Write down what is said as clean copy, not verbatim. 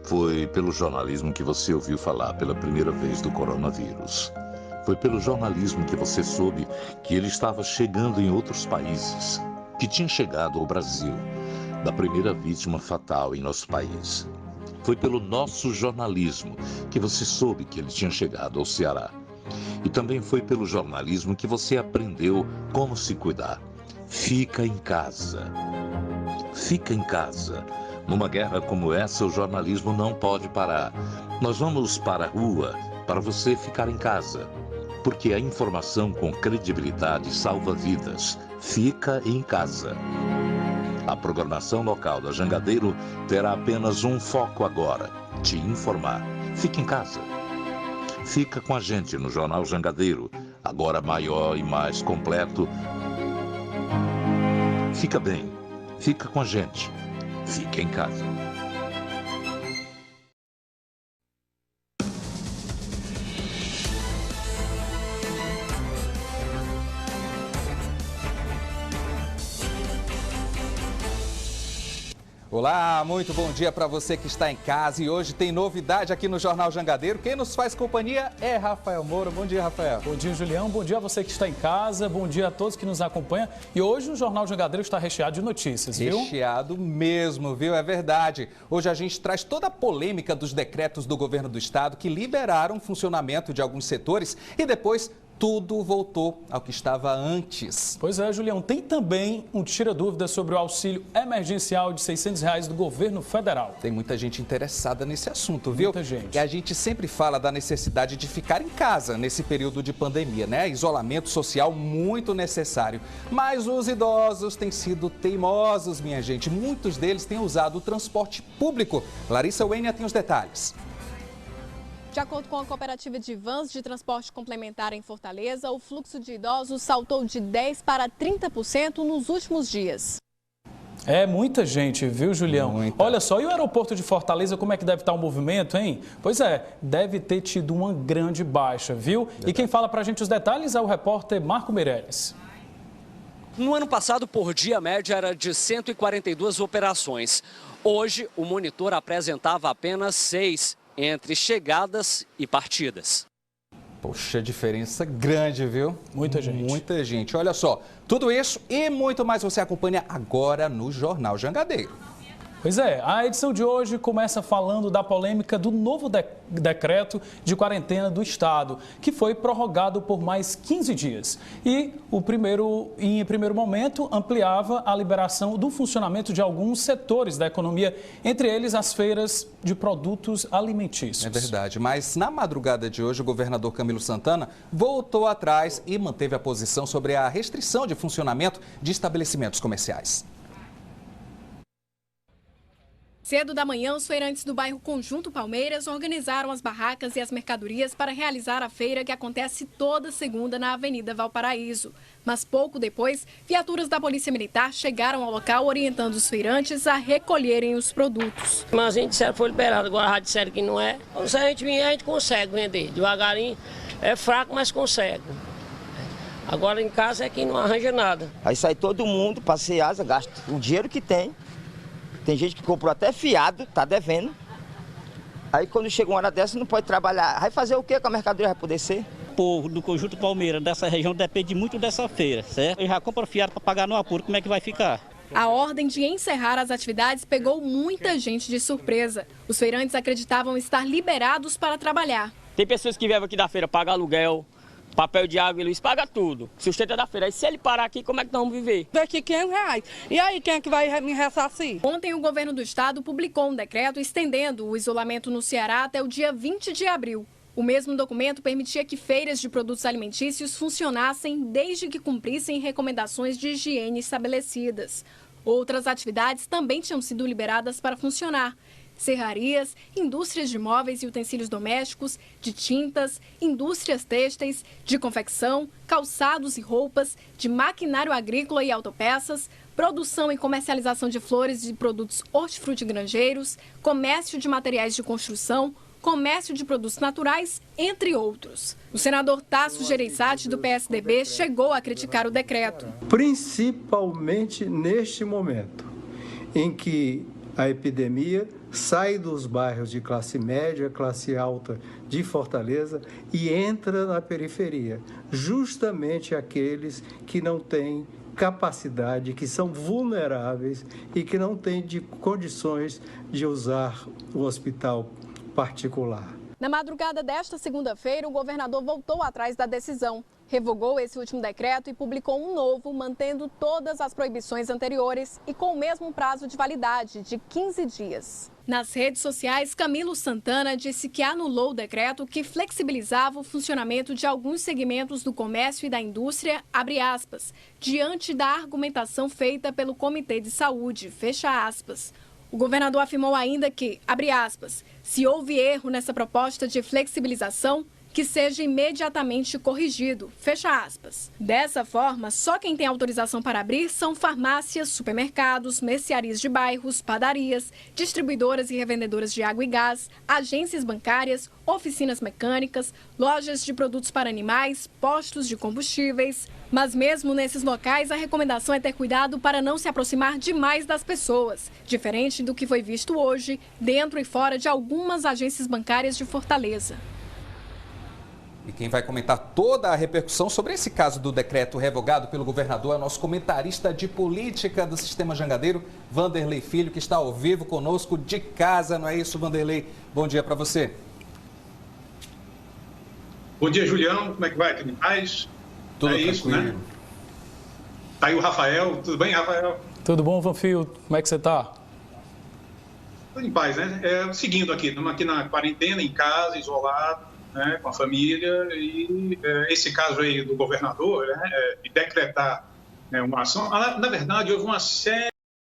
Foi pelo jornalismo que você ouviu falar pela primeira vez do coronavírus. Foi pelo jornalismo que você soube que ele estava chegando em outros países, que tinha chegado ao Brasil, da primeira vítima fatal em nosso país. Foi pelo nosso jornalismo que você soube que ele tinha chegado ao Ceará. E também foi pelo jornalismo que você aprendeu como se cuidar. Fica em casa. Fica em casa. Numa guerra como essa, o jornalismo não pode parar. Nós vamos para a rua para você ficar em casa. Porque a informação com credibilidade salva vidas. Fica em casa. A programação local da Jangadeiro terá apenas um foco agora: te informar. Fique em casa. Fica com a gente no Jornal Jangadeiro, agora maior e mais completo. Fica bem. Fica com a gente. Fique em casa. Olá, muito bom dia para você que está em casa e hoje tem novidade aqui no Jornal Jangadeiro. Quem nos faz companhia é Rafael Moura. Bom dia, Rafael. Bom dia, Julião. Bom dia a você que está em casa. Bom dia a todos que nos acompanham. E hoje o Jornal Jangadeiro está recheado de notícias, viu? Recheado mesmo, viu? É verdade. Hoje a gente traz toda a polêmica dos decretos do governo do estado que liberaram o funcionamento de alguns setores e depois tudo voltou ao que estava antes. Pois é, Julião. Tem também um tira-dúvida sobre o auxílio emergencial de R$600 do governo federal. Tem muita gente interessada nesse assunto, viu? Muita gente. E a gente sempre fala da necessidade de ficar em casa nesse período de pandemia, né? Isolamento social muito necessário. Mas os idosos têm sido teimosos, minha gente. Muitos deles têm usado o transporte público. Larissa Wênia tem os detalhes. De acordo com a cooperativa de vans de transporte complementar em Fortaleza, o fluxo de idosos saltou de 10% para 30% nos últimos dias. É muita gente, viu, Julião? Muita. Olha só, e o aeroporto de Fortaleza, como é que deve estar o movimento, hein? Pois é, deve ter tido uma grande baixa, viu? Verdade. E quem fala pra gente os detalhes é o repórter Marco Meirelles. No ano passado, por dia, a média era de 142 operações. Hoje, o monitor apresentava apenas 6 entre chegadas e partidas. Poxa, diferença grande, viu? Muita gente. Muita gente. Olha só, tudo isso e muito mais você acompanha agora no Jornal Jangadeiro. Pois é, a edição de hoje começa falando da polêmica do novo decreto de quarentena do Estado, que foi prorrogado por mais 15 dias. E em primeiro momento, ampliava a liberação do funcionamento de alguns setores da economia, entre eles as feiras de produtos alimentícios. É verdade, mas na madrugada de hoje, o governador Camilo Santana voltou atrás e manteve a posição sobre a restrição de funcionamento de estabelecimentos comerciais. Cedo da manhã, os feirantes do bairro Conjunto Palmeiras organizaram as barracas e as mercadorias para realizar a feira que acontece toda segunda na Avenida Valparaíso. Mas pouco depois, viaturas da Polícia Militar chegaram ao local orientando os feirantes a recolherem os produtos. Mas a gente disseram que foi liberado, agora já disseram que não é. Então, se a gente vier, a gente consegue vender. Devagarinho, é fraco, mas consegue. Agora em casa é que não arranja nada. Aí sai todo mundo passear, gasta o dinheiro que tem. Tem gente que comprou até fiado, tá devendo. Aí quando chega uma hora dessa não pode trabalhar. Vai fazer o que com a mercadoria? Vai poder ser? O povo do Conjunto Palmeiras, dessa região, depende muito dessa feira, certo? Ele já compra fiado para pagar no apuro, como é que vai ficar? A ordem de encerrar as atividades pegou muita gente de surpresa. Os feirantes acreditavam estar liberados para trabalhar. Tem pessoas que vêm aqui da feira pagar aluguel, papel de água e luz, paga tudo. Sustenta da feira. Aí se ele parar aqui, como é que nós vamos viver? Daqui R$500. E aí, quem é que vai me ressarcir? Ontem, o governo do estado publicou um decreto estendendo o isolamento no Ceará até o dia 20 de abril. O mesmo documento permitia que feiras de produtos alimentícios funcionassem desde que cumprissem recomendações de higiene estabelecidas. Outras atividades também tinham sido liberadas para funcionar. Serrarias, indústrias de móveis e utensílios domésticos, de tintas, indústrias têxteis, de confecção, calçados e roupas, de maquinário agrícola e autopeças, produção e comercialização de flores e produtos hortifrutigranjeiros, comércio de materiais de construção, comércio de produtos naturais, entre outros. O senador Tasso Gereissati, do PSDB, chegou a criticar o decreto. Principalmente neste momento em que a epidemia sai dos bairros de classe média, classe alta de Fortaleza e entra na periferia, justamente aqueles que não têm capacidade, que são vulneráveis e que não têm condições de usar o hospital particular. Na madrugada desta segunda-feira, o governador voltou atrás da decisão. Revogou esse último decreto e publicou um novo, mantendo todas as proibições anteriores e com o mesmo prazo de validade, de 15 dias. Nas redes sociais, Camilo Santana disse que anulou o decreto que flexibilizava o funcionamento de alguns segmentos do comércio e da indústria, abre aspas, diante da argumentação feita pelo Comitê de Saúde, fecha aspas. O governador afirmou ainda que, abre aspas, se houve erro nessa proposta de flexibilização, que seja imediatamente corrigido, fecha aspas. Dessa forma, só quem tem autorização para abrir são farmácias, supermercados, mercearias de bairros, padarias, distribuidoras e revendedoras de água e gás, agências bancárias, oficinas mecânicas, lojas de produtos para animais, postos de combustíveis. Mas mesmo nesses locais, a recomendação é ter cuidado para não se aproximar demais das pessoas, diferente do que foi visto hoje, dentro e fora de algumas agências bancárias de Fortaleza. E quem vai comentar toda a repercussão sobre esse caso do decreto revogado pelo governador é o nosso comentarista de política do Sistema Jangadeiro, Vanderlei Filho, que está ao vivo conosco de casa, não é isso, Vanderlei? Bom dia para você. Bom dia, Julião. Como é que vai? Tudo em paz? Tudo tranquilo. Isso, né? Tá aí o Rafael. Tudo bem, Rafael? Tudo bom, Vanfio? Como é que você está? Tudo em paz, né? Seguindo aqui, estamos aqui na quarentena, em casa, isolado, né, com a família, e esse caso aí do governador, né, de decretar uma ação, na verdade houve uma série